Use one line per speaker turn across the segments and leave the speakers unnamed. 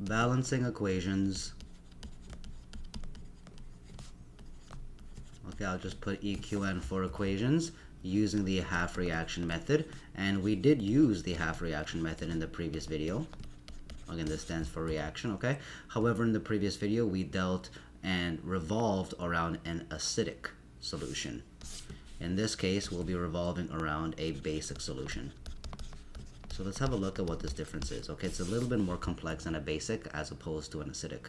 balancing equations. Okay, I'll just put EQN for equations using the half reaction method, and we did use the half reaction method in the previous video. Again, this stands for reaction, okay? However, in the previous video, we dealt and revolved around an acidic solution. In this case, we'll be revolving around a basic solution. So let's have a look at what this difference is. Okay, it's a little bit more complex than a basic as opposed to an acidic.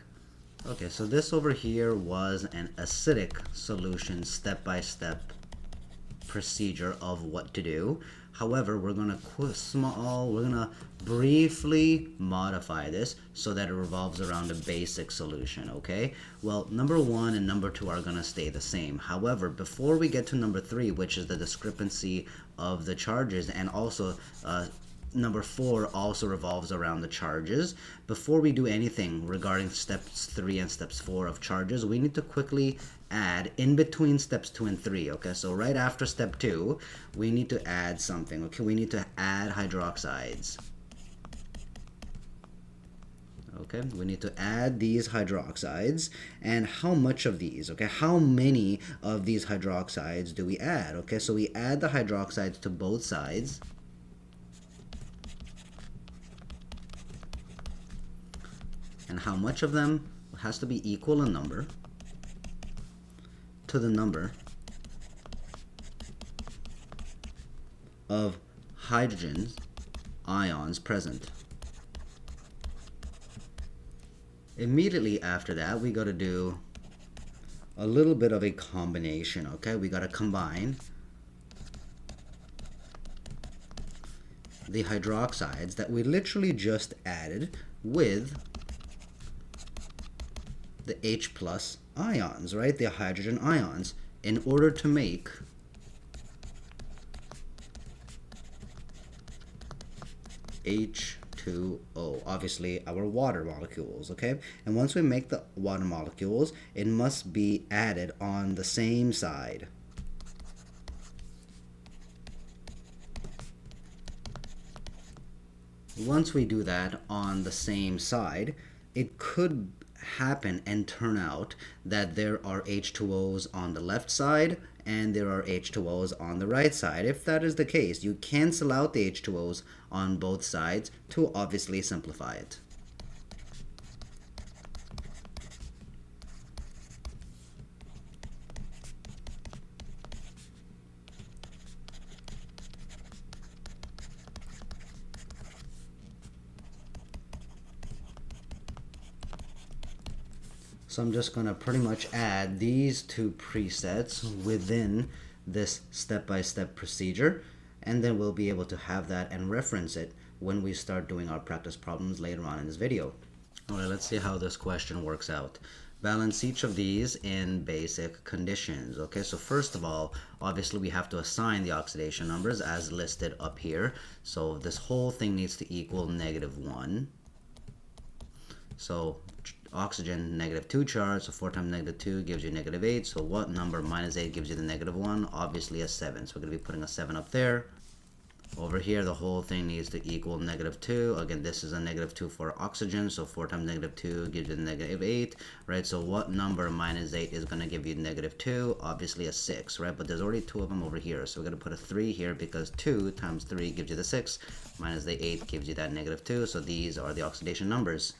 Okay, so this over here was an acidic solution step-by-step procedure of what to do. However, we're gonna briefly modify this so that it revolves around a basic solution, okay? Well, number 1 and number 2 are gonna stay the same. However, before we get to number 3, which is the discrepancy of the charges, and also number 4 also revolves around the charges. Before we do anything regarding steps 3 and steps 4 of charges, we need to quickly add in between steps 2 and 3. Okay, so right after step 2, we need to add something. Okay, we need to add hydroxides. Okay, we need to add these hydroxides. And how much of these? Okay, how many of these hydroxides do we add? Okay, so we add the hydroxides to both sides. And how much of them has to be equal in number to the number of hydrogen ions present. Immediately after that, we got to do a little bit of a combination, okay? We got to combine the hydroxides that we literally just added with the H plus ions, right? The hydrogen ions, in order to make H2O, obviously our water molecules, okay? And once we make the water molecules, it must be added on the same side. Once we do that on the same side, it could happen and turn out that there are H2Os on the left side and there are H2Os on the right side. If that is the case, you cancel out the H2Os on both sides to obviously simplify it. So I'm just going to pretty much add these two presets within this step-by-step procedure, and then we'll be able to have that and reference it when we start doing our practice problems later on in this video. Alright, let's see how this question works out. Balance each of these in basic conditions. Okay, so first of all, obviously we have to assign the oxidation numbers as listed up here. So this whole thing needs to equal -1. So oxygen -2 charge, so 4 times -2 gives you -8. So what number minus 8 gives you the -1? Obviously a 7. So we're going to be putting a 7 up there. Over here, the whole thing needs to equal -2. Again, this is a -2 for oxygen, so 4 times -2 gives you the -8, right? So what number minus 8 is going to give you -2? Obviously a 6, right? But there's already 2 of them over here, so we're going to put a 3 here because 2 times 3 gives you the 6, minus the 8 gives you that -2. So these are the oxidation numbers.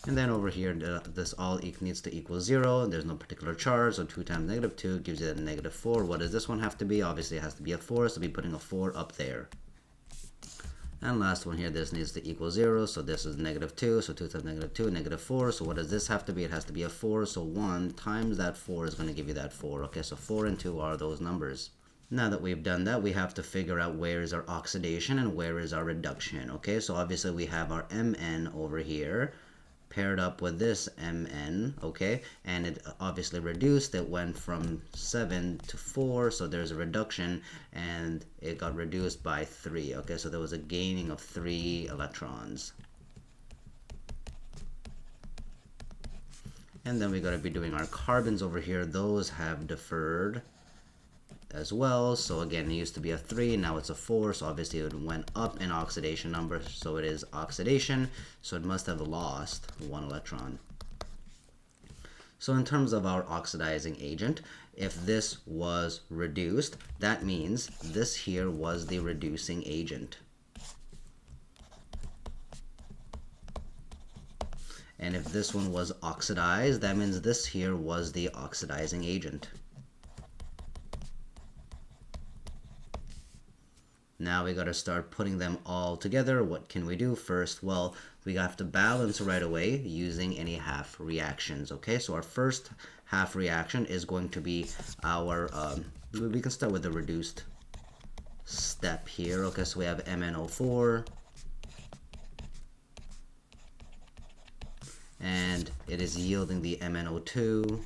And then over here, this all needs to equal 0. There's no particular charge, so 2 times -2 gives you that -4. What does this one have to be? Obviously, it has to be a 4, so we'll be putting a 4 up there. And last one here, this needs to equal 0, so this is -2, so 2 times -2, -4. So what does this have to be? It has to be a 4, so 1 times that 4 is going to give you that 4. Okay, so 4 and 2 are those numbers. Now that we've done that, we have to figure out where is our oxidation and where is our reduction. Okay, so obviously we have our Mn over here paired up with this Mn, okay, and it obviously reduced. It went from 7 to 4, so there's a reduction, and it got reduced by 3, okay, so there was a gaining of 3 electrons. And then we got to be doing our carbons over here. Those have deferred as well. So again, it used to be a 3, now it's a 4, so obviously it went up in oxidation number, so it is oxidation, so it must have lost 1 electron. So in terms of our oxidizing agent, if this was reduced, that means this here was the reducing agent. And if this one was oxidized, that means this here was the oxidizing agent. Now we got to start putting them all together. What can we do first? Well, we have to balance right away using any half reactions. Okay, so our first half reaction is going to be our, we can start with the reduced step here. Okay, so we have MnO4. And it is yielding the MnO2.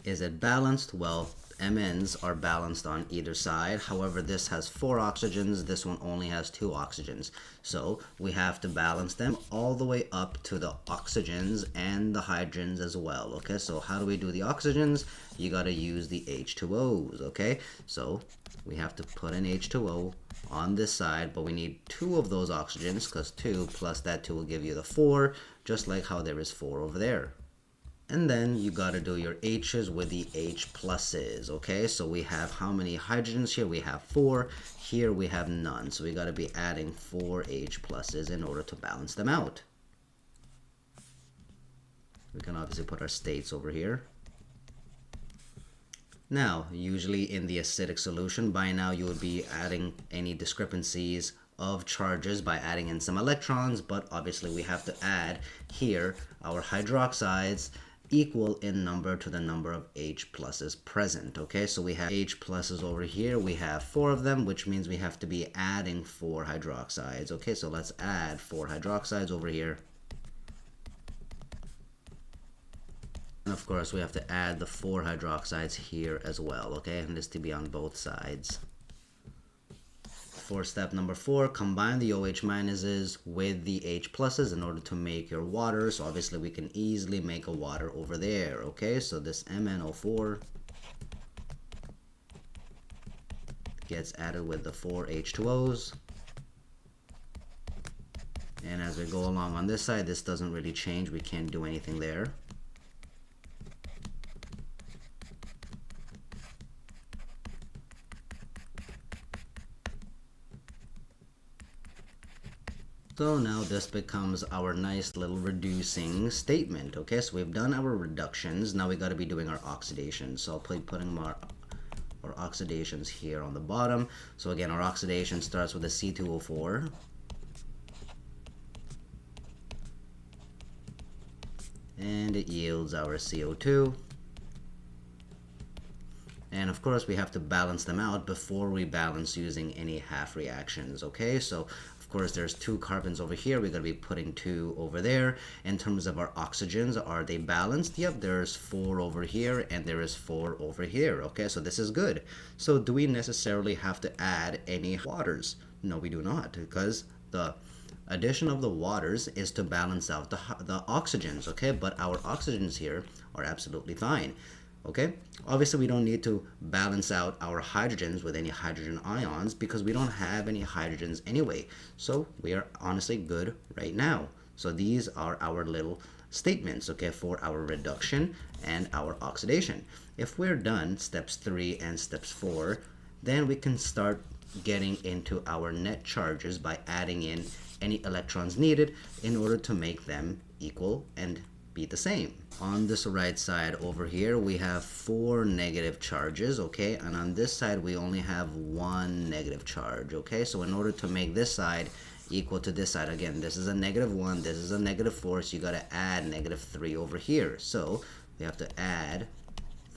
Is it balanced? Well, MNs are balanced on either side. However, this has 4 oxygens, this one only has 2 oxygens. So we have to balance them all the way up to the oxygens and the hydrogens as well. Okay, so how do we do the oxygens? You got to use the H2Os. Okay, so we have to put an H2O on this side, but we need 2 of those oxygens, because 2 plus that 2 will give you the 4, just like how there is 4 over there. And then you got to do your H's with the H pluses. Okay, so we have how many hydrogens here? We have 4. Here we have none, so we got to be adding 4 H pluses in order to balance them out. We can obviously put our states over here. Now, usually in the acidic solution, by now you would be adding any discrepancies of charges by adding in some electrons, but obviously we have to add here our hydroxides equal in number to the number of H pluses present. Okay, so we have H pluses over here, we have 4 of them, which means we have to be adding 4 hydroxides. Okay, so let's add 4 hydroxides over here. And of course we have to add the 4 hydroxides here as well. Okay, and this to be on both sides. For step number 4, combine the OH minuses with the H pluses in order to make your water. So obviously we can easily make a water over there. Okay, so this MnO4 gets added with the 4 H2Os. And as we go along on this side, this doesn't really change. We can't do anything there. So now this becomes our nice little reducing statement. Okay, so we've done our reductions. Now we got to be doing our oxidations. So I'll be putting our oxidations here on the bottom. So again, our oxidation starts with a C2O4. And it yields our CO2. And of course we have to balance them out before we balance using any half reactions. Okay, so of course there's 2 carbons over here, we're going to be putting 2 over there. In terms of our oxygens, are they balanced? Yep, there's 4 over here and there is 4 over here. Okay, so this is good. So do we necessarily have to add any waters? No, we do not, because the addition of the waters is to balance out the oxygens. Okay, but our oxygens here are absolutely fine. Okay, obviously we don't need to balance out our hydrogens with any hydrogen ions because we don't have any hydrogens anyway. So we are honestly good right now. So these are our little statements, okay, for our reduction and our oxidation. If we're done steps 3 and steps 4, then we can start getting into our net charges by adding in any electrons needed in order to make them equal and be the same. On this right side over here we have 4 negative charges, okay, and on this side we only have 1 negative charge. Okay, so in order to make this side equal to this side, again, this is a -1, this is a -4, so you got to add -3 over here. So we have to add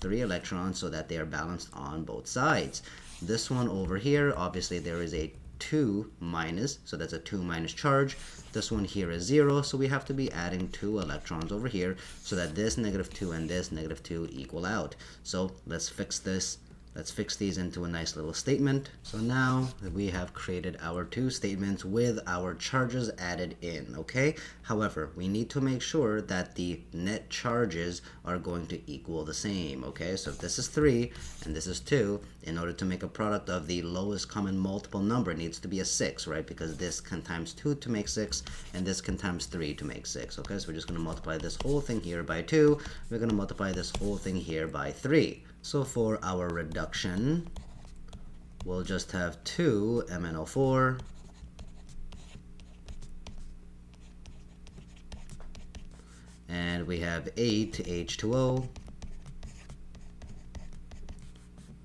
3 electrons so that they are balanced on both sides. This one over here, obviously there is a 2 minus, so that's a 2 minus charge. This one here is 0, so we have to be adding 2 electrons over here so that this -2 and this -2 equal out. So let's fix this Let's fix these into a nice little statement. So now we have created our two statements with our charges added in, okay? However, we need to make sure that the net charges are going to equal the same, okay? So if this is 3 and this is 2, in order to make a product of the lowest common multiple number, it needs to be a 6, right? Because this can times 2 to make 6, and this can times 3 to make 6, okay? So we're just going to multiply this whole thing here by 2. We're going to multiply this whole thing here by 3. So for our reduction, we'll just have 2 MnO4 and we have 8 H2O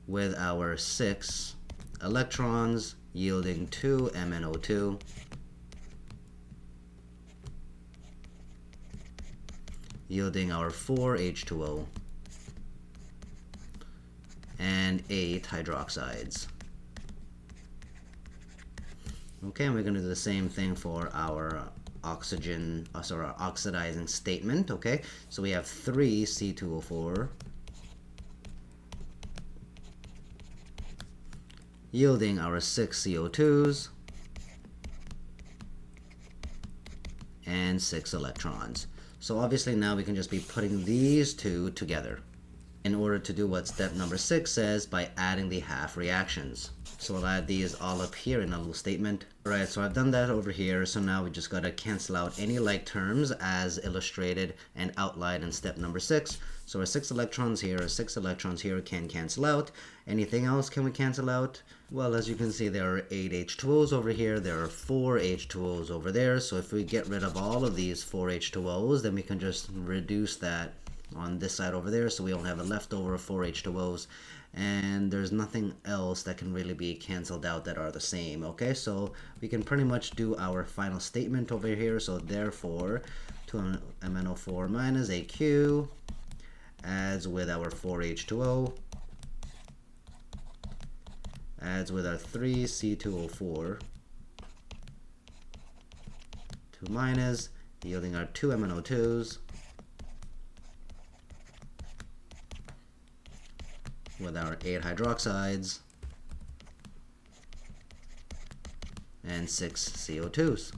with our 6 electrons yielding 2 MnO2 yielding our 4 H2O and 8 hydroxides. Okay, and we're going to do the same thing for our our oxidizing statement. Okay, so we have 3 C2O4 yielding our 6 CO2s and 6 electrons. So obviously now we can just be putting these two together in order to do what step number 6 says by adding the half reactions. So I'll add these all up here in a little statement. Alright, so I've done that over here, so now we just gotta cancel out any like terms as illustrated and outlined in step number 6. So our 6 electrons here, our 6 electrons here can cancel out. Anything else can we cancel out? Well, as you can see, there are 8 H2Os over here, there are 4 H2Os over there, so if we get rid of all of these 4 H2Os, then we can just reduce that on this side over there, so we only have a leftover of 4 H2Os, and there's nothing else that can really be canceled out that are the same. Okay, so we can pretty much do our final statement over here. So therefore 2 MnO4 minus AQ adds with our 4 H2O adds with our 3 C2O4 2 minus yielding our 2 MnO2s with our 8 hydroxides and 6 CO2s.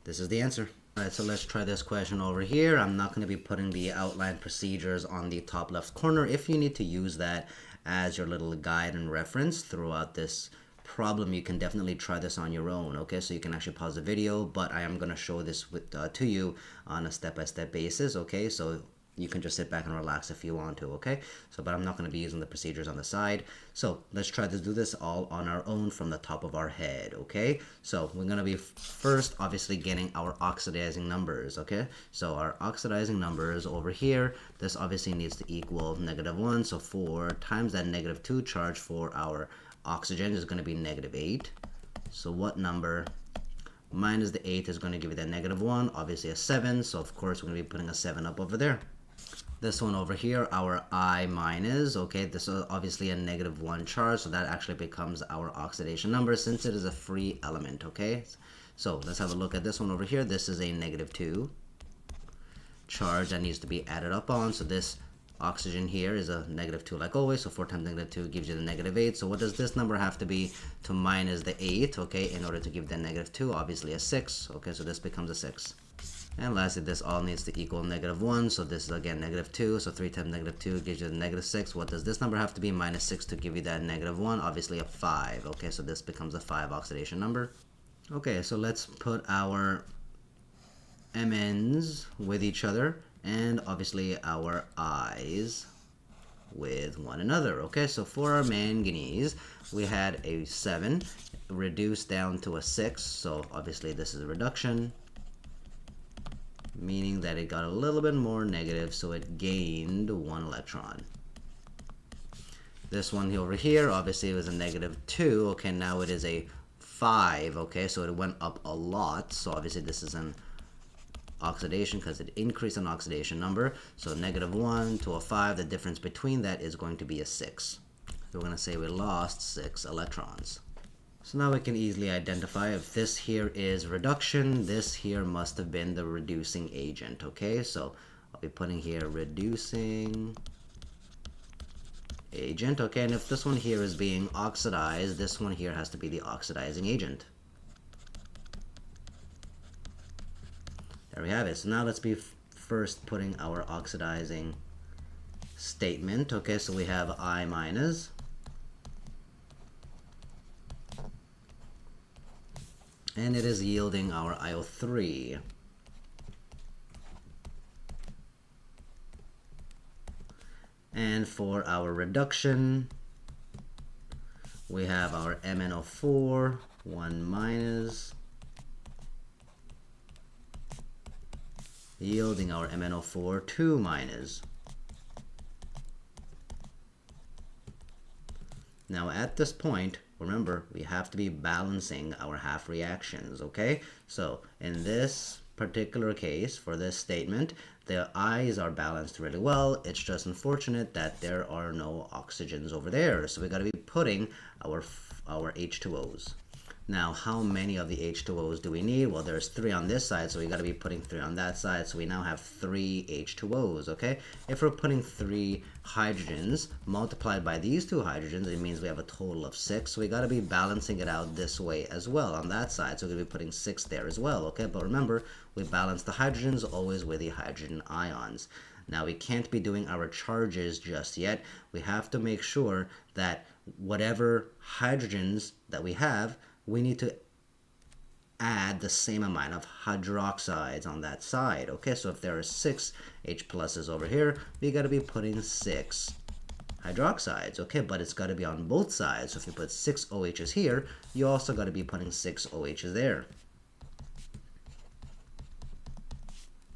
This is the answer. Alright, so let's try this question over here. I'm not going to be putting the outline procedures on the top left corner. If you need to use that as your little guide and reference throughout this problem, you can definitely try this on your own. Okay, so you can actually pause the video, but I am going to show this to you on a step-by-step basis. Okay, so you can just sit back and relax if you want to, okay? So, but I'm not going to be using the procedures on the side. So let's try to do this all on our own from the top of our head, okay? So we're going to be first obviously getting our oxidizing numbers, okay? So our oxidizing numbers over here, this obviously needs to equal -1. So 4 times that -2 charge for our oxygen is going to be -8. So what number minus the 8 is going to give you that -1? Obviously a 7. So of course we're going to be putting a 7 up over there. This one over here, our I minus, okay, this is obviously a -1 charge, so that actually becomes our oxidation number since it is a free element, okay? So let's have a look at this one over here. This is a -2 charge that needs to be added up on, so this oxygen here is a -2 like always, so 4 times -2 gives you the -8. So what does this number have to be to minus the 8, okay, in order to give the -2? Obviously a 6, okay, so this becomes a 6. And lastly, this all needs to equal -1, so this is again -2, so 3 times -2 gives you the -6. What does this number have to be? -6 to give you that -1, obviously a 5, okay, so this becomes a 5 oxidation number. Okay, so let's put our MNs with each other, and obviously our I's with one another, okay? So for our manganese, we had a 7 reduced down to a 6, so obviously this is a reduction, meaning that it got a little bit more negative, so it gained 1 electron. This one over here, obviously it was a -2, okay, now it is a 5, okay, so it went up a lot, so obviously this is an oxidation because it increased an oxidation number, so -1 to a 5, the difference between that is going to be a 6. So we're going to say we lost 6 electrons. So now we can easily identify if this here is reduction, this here must have been the reducing agent, okay? So I'll be putting here reducing agent, okay? And if this one here is being oxidized, this one here has to be the oxidizing agent. There we have it. So now let's be first putting our oxidizing statement, okay? So we have I minus, and it is yielding our IO3. And for our reduction, we have our MnO4, 1 minus, yielding our MnO4, 2 minus. Now at this point, remember, we have to be balancing our half reactions, okay? So in this particular case, for this statement, the I's are balanced really well. It's just unfortunate that there are no oxygens over there. So we got to be putting our H2Os. Now, how many of the H2Os do we need? Well, there's 3 on this side, so we got to be putting 3 on that side. So we now have 3 H2Os, okay? If we're putting 3 hydrogens multiplied by these 2 hydrogens, it means we have a total of 6. So we got to be balancing it out this way as well on that side. So we're going to be putting 6 there as well, okay? But remember, we balance the hydrogens always with the hydrogen ions. Now, we can't be doing our charges just yet. We have to make sure that whatever hydrogens that we have, we need to add the same amount of hydroxides on that side, okay? So if there are 6 H pluses over here, we got to be putting 6 hydroxides, okay? But it's got to be on both sides. So if you put 6 OHs here, you also got to be putting 6 OHs there.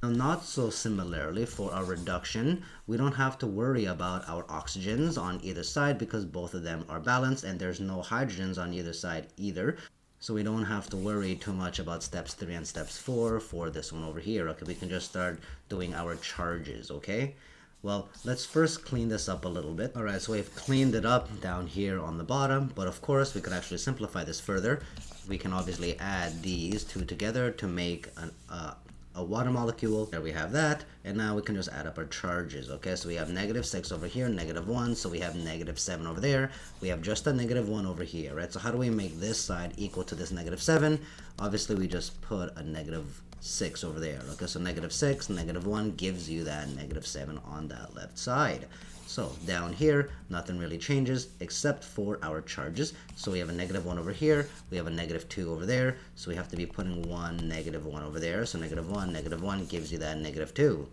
Now, not so similarly for our reduction, we don't have to worry about our oxygens on either side because both of them are balanced and there's no hydrogens on either side either. So we don't have to worry too much about steps 3 and steps 4 for this one over here. Okay, we can just start doing our charges, okay? Well, let's first clean this up a little bit. All right, so we've cleaned it up down here on the bottom, but of course we could actually simplify this further. We can obviously add these 2 together to make a water molecule. There we have that, and now we can just add up our charges, okay? So we have -6 over here, -1, so we have -7 over there. We have just a -1 over here, right? So how do we make this side equal to this -7? Obviously, we just put a -6 over there, okay? So -6, -1 gives you that -7 on that left side. So down here, nothing really changes except for our charges. So we have a -1 over here, we have a -2 over there, so we have to be putting one -1 over there. So -1 gives you that -2.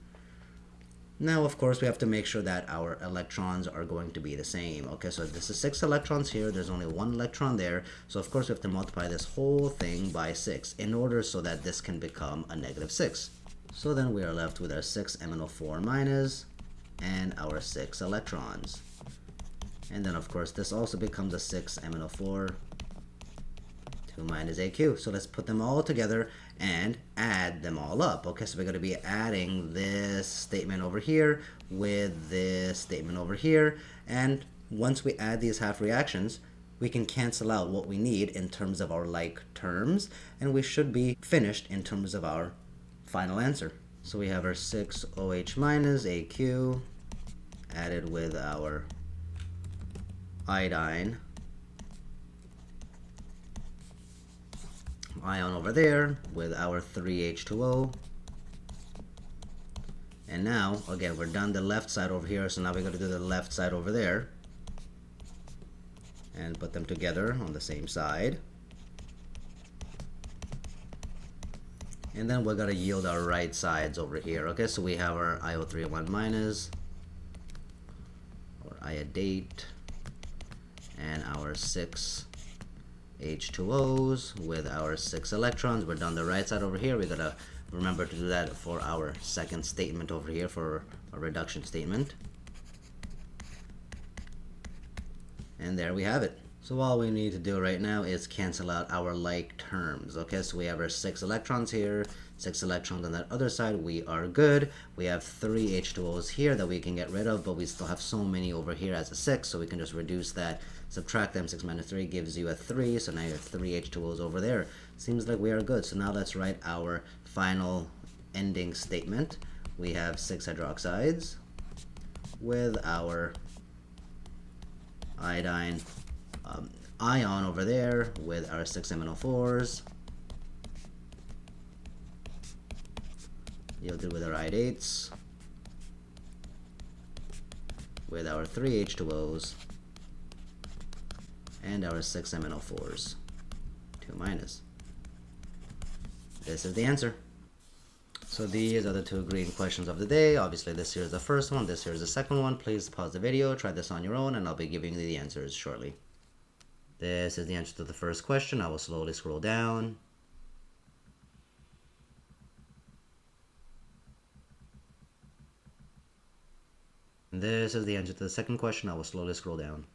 Now, of course, we have to make sure that our electrons are going to be the same. Okay, so this is 6 electrons here, there's only 1 electron there, so of course we have to multiply this whole thing by 6 in order so that this can become a -6. So then we are left with our 6 MnO4 minus and our 6 electrons. And then of course this also becomes a 6 MnO4 2 minus AQ. So let's put them all together and add them all up. Okay, so we're going to be adding this statement over here with this statement over here, and once we add these half reactions, we can cancel out what we need in terms of our like terms, and we should be finished in terms of our final answer. So we have our 6 OH minus AQ added with our iodine ion over there with our 3H2O. And now, again, we're done the left side over here, so now we're going to do the left side over there and put them together on the same side. And then we're going to yield our right sides over here. Okay, so we have our IO3 1 minus, or iodate, and our 6 H2Os with our 6 electrons. We're done the right side over here. We got to remember to do that for our second statement over here for a reduction statement. And there we have it. So all we need to do right now is cancel out our like terms. Okay, so we have our 6 electrons here, 6 electrons on that other side. We are good. We have 3 H2Os here that we can get rid of, but we still have so many over here as a 6, so we can just reduce that, subtract them. 6 minus 3 gives you a 3, so now you have 3 H2Os over there. Seems like we are good. So now let's write our final ending statement. We have 6 hydroxides with our iodine ion over there with our 6MnO4s. Yielded with our iodates, with our 3 H2Os, and our 6MnO4s, 2 minus. This is the answer. So these are the 2 green questions of the day. Obviously this here is the first one, this here is the second one. Please pause the video, try this on your own, and I'll be giving you the answers shortly. This is the answer to the first question. I will slowly scroll down. And this is the answer to the second question. I will slowly scroll down.